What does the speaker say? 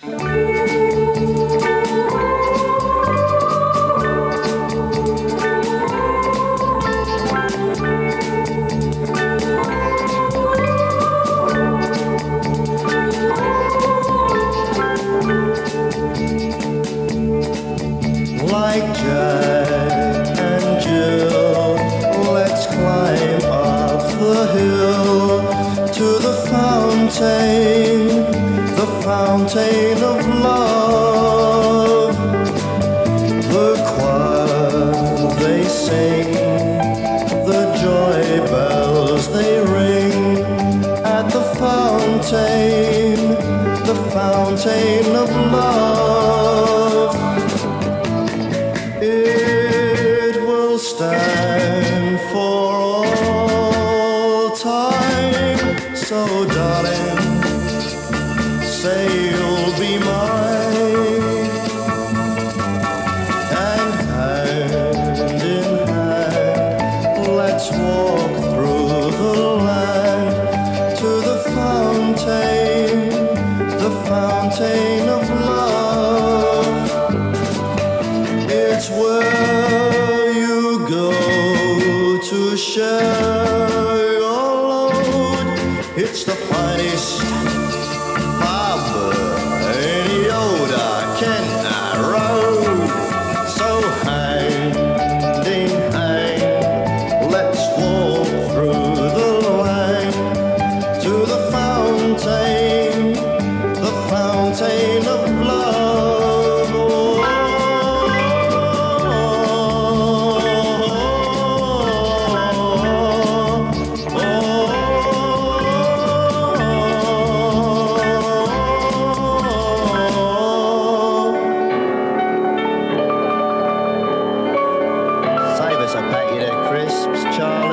Like Jack and Jill, let's climb up the hill to the fountain of love. The choir they sing, the joy bells they ring at the fountain of love. It will stand for all time. So darling, say you'll be mine. And hand in hand, let's walk through the land to the fountain of love. It's where you go to share your load. It's the finest pub in Yoda, Kent Road. So hand in hand, let's walk through the land to the fountain of love. Save us a packet of crisps, Charlie.